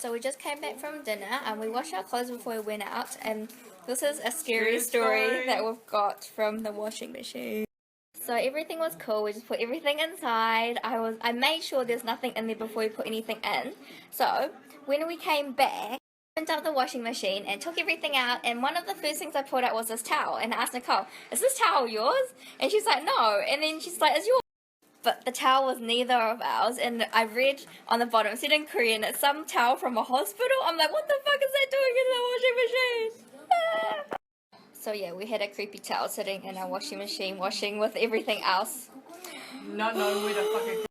So we just came back from dinner and we washed our clothes before we went out, and this is a scary story that we've got from the washing machine. So everything was cool, we just put everything inside. I made sure there's nothing in there before we put anything in. So when we came back, I opened up the washing machine and took everything out, and one of the first things I pulled out was this towel, and I asked Nicole, is this towel yours? And she's like, no. And then she's like, it's yours. But the towel was neither of ours, and I read on the bottom, it said in Korean, it's some towel from a hospital. I'm like, what the fuck is that doing in the washing machine? So yeah, we had a creepy towel sitting in our washing machine, washing with everything else. Not knowing where the fuck it.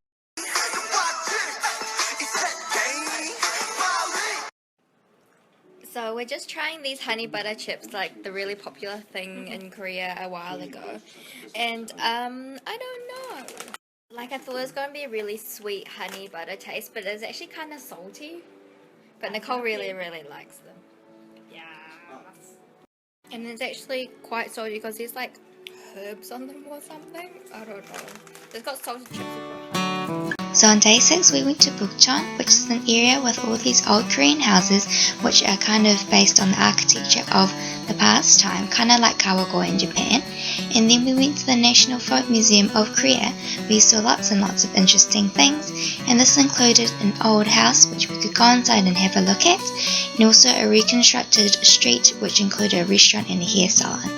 So we're just trying these honey butter chips, like the really popular thing in Korea a while ago. And I don't know. Like I thought it was going to be a really sweet honey butter taste, but it's actually kind of salty. But Nicole really likes them. Yeah. And it's actually quite salty because there's like herbs on them or something. I don't know. It's got salted chips as well. So on day 6 we went to Bukchon, which is an area with all these old Korean houses which are kind of based on the architecture of the past time, kind of like Kawagoe in Japan. And then we went to the National Folk Museum of Korea. We saw lots and lots of interesting things, and this included an old house which we could go inside and have a look at, and also a reconstructed street which included a restaurant and a hair salon.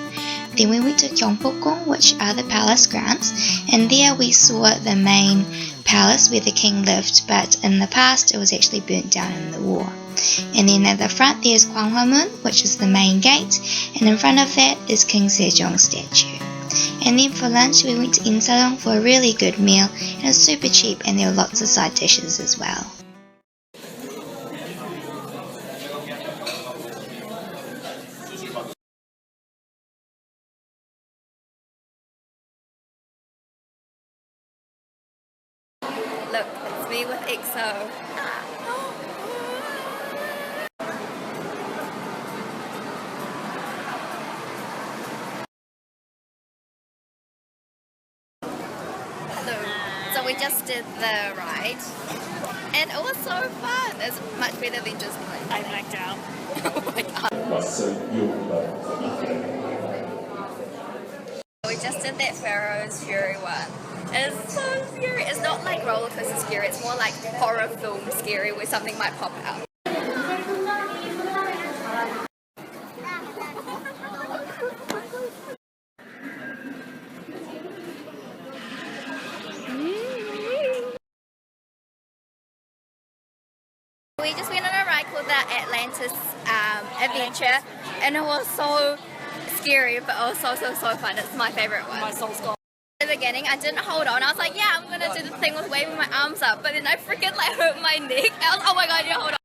Then we went to Gyeongbokgung, which are the palace grounds, and there we saw the main palace where the king lived, but in the past it was actually burnt down in the war. And then at the front there's Gwanghwamun, which is the main gate, and in front of that is King Sejong's statue. And then for lunch we went to Intl for a really good meal, and it was super cheap and there were lots of side dishes as well. Look, it's me with EXO. So we just did the ride, and it was so fun. It's much better than just like I blacked out. oh my god. We just did that Pharaoh's Fury one. It's so scary. It's not like roller coaster scary, it's more like horror film scary where something might pop out. We just went on a ride called the Atlantis Adventure, and it was so scary, but it was so fun. It's my favourite one. My soul's gone. In the beginning, I didn't hold on. I was like, yeah, I'm gonna do the thing with waving my arms up, but then I freaking like hurt my neck. I was, oh my god, yeah, hold on.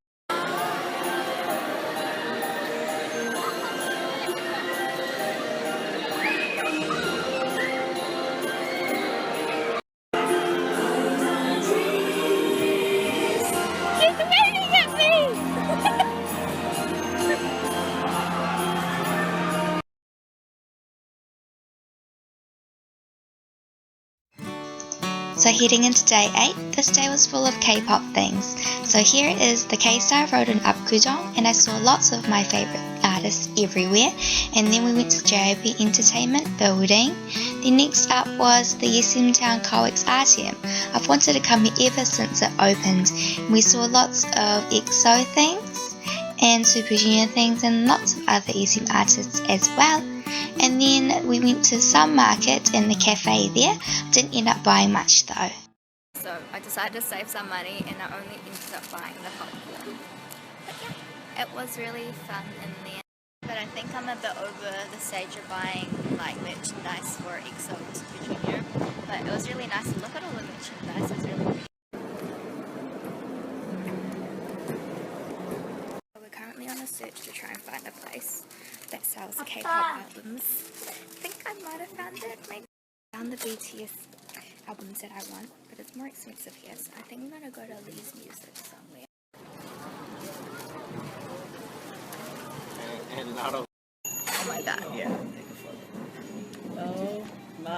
So heading into day 8, this day was full of K-pop things. So here is the K-Star rode in Apgujeong, and I saw lots of my favourite artists everywhere. And then we went to JYP Entertainment Building. Then next up was the SM Town COEX RTM. I've wanted to come here ever since it opened. We saw lots of EXO things and Super Junior things and lots of other SM artists as well. And then we went to some market in the cafe there. Didn't end up buying much though. So I decided to save some money, and I only ended up buying the popcorn. But yeah, it was really fun in there. But I think I'm a bit over the stage of buying like merchandise for EXO and Super Junior. But it was really nice to look at all the merchandise. It was really pretty. We're currently on a search to try and find a place that sells K-pop albums. I think I might have found it. Maybe I found the BTS albums that I want, but it's more expensive here, so I think I'm gonna go to Lee's Music somewhere. And not a... Oh my god. Yeah. Oh my.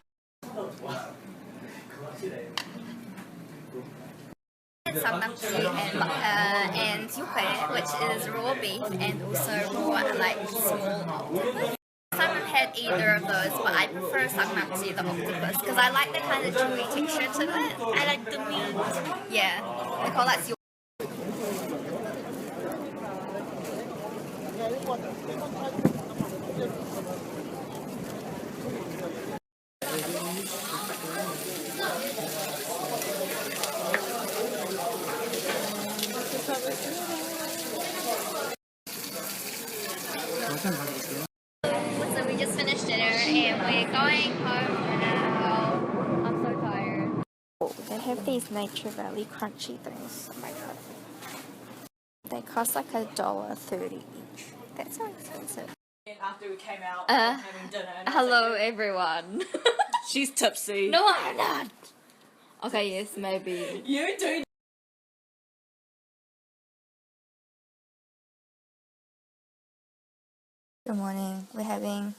samnakji and yukae, which is raw beef and also raw like small octopus. Simon had either of those, but I prefer samnakji, the octopus, because I like the kind of chewy texture to it. I like the meat. Yeah, they call that So we just finished dinner and we're going home now. I'm so tired. Oh, they have these Nature Valley crunchy things. Oh my god. They cost like $1.30 each. That's so expensive. After we came out having dinner. Hello everyone. She's tipsy. No, I'm not. Okay, yes, maybe. You do. Good morning. We're having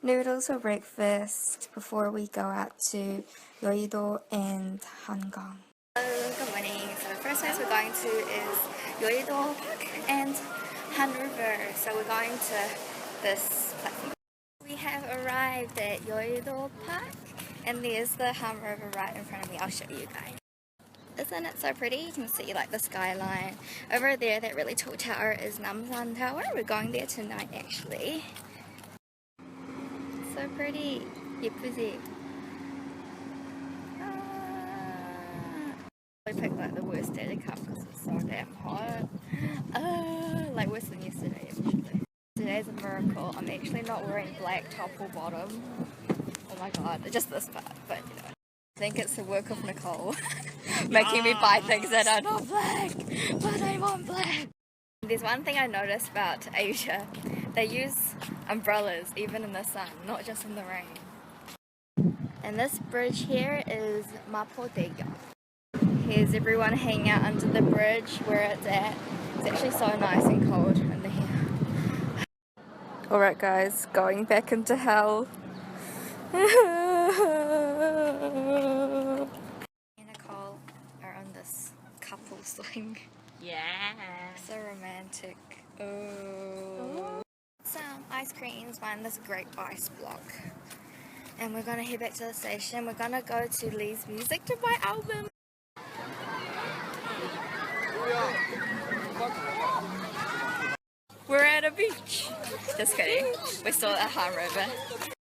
noodles for breakfast before we go out to Yeouido and Hangang. Good morning. So the first place we're going to is Yeouido Park and Han River. So we're going to this platform. We have arrived at Yeouido Park and there's the Han River right in front of me. I'll show you guys. Isn't it so pretty? You can see like the skyline. Over there, that really tall tower is Namsan Tower. We're going there tonight actually. So pretty. 예쁘지? I picked like the worst day to come because it's so damn hot. Like worse than yesterday actually. Today's a miracle. I'm actually not wearing black top or bottom. Oh my god, just this part, but you know. I think it's the work of Nicole making me buy things that are not black, but I want black. There's one thing I noticed about Asia. They use umbrellas even in the sun, not just in the rain. And this bridge here is Mapo Bridge. Here's everyone hanging out under the bridge where it's at. It's actually so nice and cold under here. Alright guys, going back into hell. Me and Nicole are on this couple swing. Yeah. So romantic. Oh. Some ice creams, find this great ice block. And we're gonna head back to the station. We're gonna go to Lee's Music to buy album. We're at a beach. Just kidding. We're still at Han River.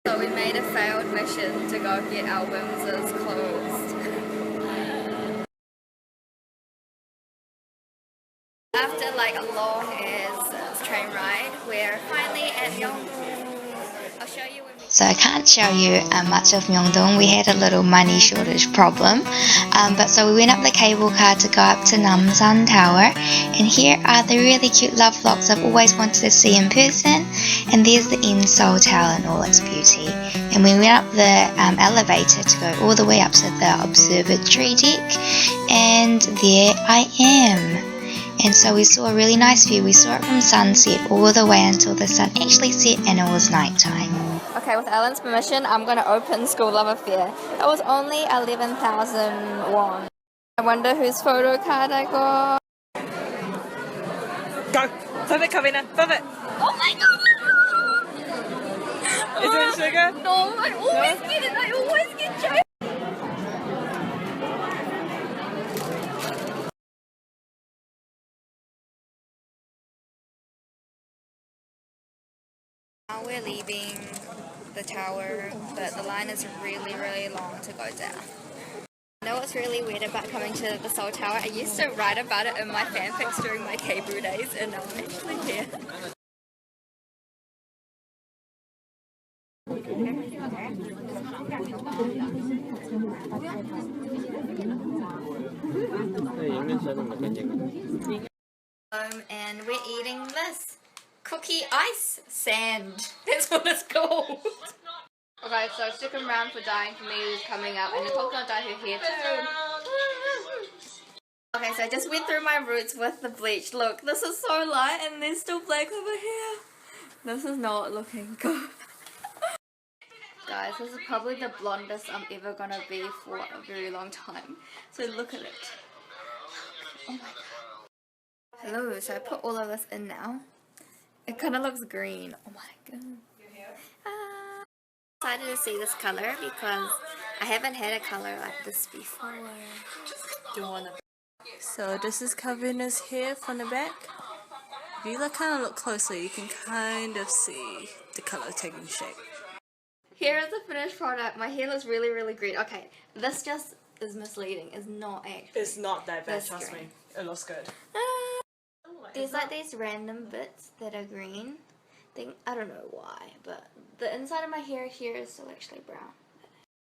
So we made a failed mission to go get albums. It's closed. After like a long ass train ride, we're finally at Myeongdong. I'll show you when we... So I can't show you much of Myeongdong. We had a little money shortage problem. But so we went up the cable car to go up to Namsan Tower. And here are the really cute love locks I've always wanted to see in person. And there's the Intl Tower in all its beauty. And we went up the elevator to go all the way up to the Observatory deck. And there I am. And so we saw a really nice view. We saw it from sunset all the way until the sun actually set and it was nighttime. Okay, with Alan's permission, I'm going to open School Love Affair. It was only 11,000 won. I wonder whose photo card I got. Go! Flip it, Kavina! Flip it! Oh my god! Is it sugar? No, I always get it. I always get joke. Now we're leaving the tower, but the line is really, really long to go down. I know what's really weird about coming to the Seoul Tower. I used to write about it in my fanfics during my K-Brew days, and now I'm actually here. And we're eating this cookie ice sand. That's what it's called. Okay, so second round for dying for me is coming up, and Nicole's gonna dye her hair too. Okay, so I just went through my roots with the bleach. Look, this is so light and there's still black over here. This is not looking good. Guys, this is probably the blondest I'm ever gonna be for a very long time. So look at it. Oh my god. Hello, so I put all of this in now. It kind of looks green. Oh my god. I'm excited to see this color because I haven't had a color like this before. Do you want to? So this is Kavina's hair from the back. If you kind of look closely, you can kind of see the color taking shape. Here is the finished product. My hair looks really, really green. Okay, this just is misleading. It's not actually. It's not that bad, this trust green. me. It looks good. There's like these random bits that are green. I don't know why, but the inside of my hair here is still actually brown.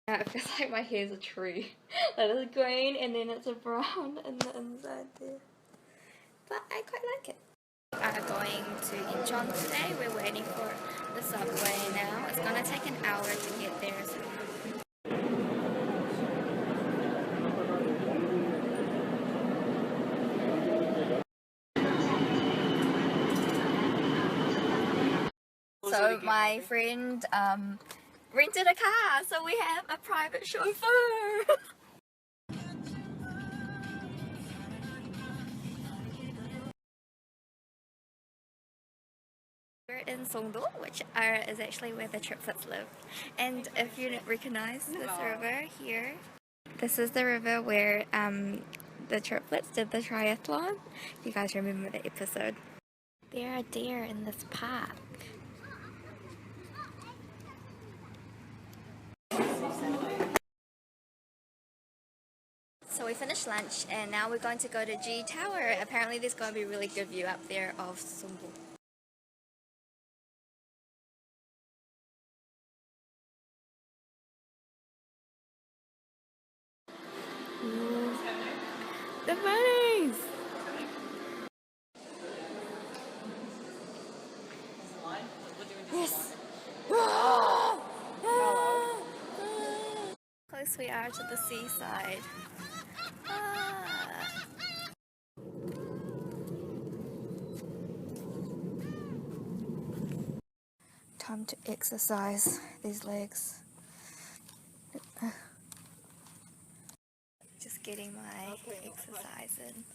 Now it feels like my hair's a tree. That is green and then it's a brown in the inside there. But I quite like it. We are going to Incheon today. We're waiting for the subway now. It's gonna take an hour to get there. So So my friend rented a car, so we have a private chauffeur. We're in Myeongdong, which is actually where the triplets live. And if you don't recognize this river here, this is the river where the triplets did the triathlon. If you guys remember the episode. There are deer in this park. So we finished lunch and now we're going to go to G Tower. Apparently there's going to be a really good view up there of Seoul. The bunnies! Yes! Close we are to the seaside. Time to exercise these legs. Just getting my exercise in.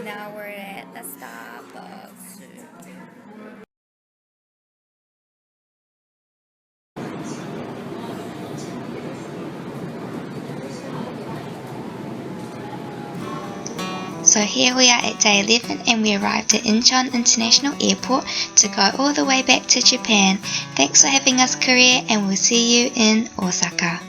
Now we're at the Starbucks. So here we are at day 11 and we arrived at Incheon International Airport to go all the way back to Japan. Thanks for having us, Korea, and we'll see you in Osaka.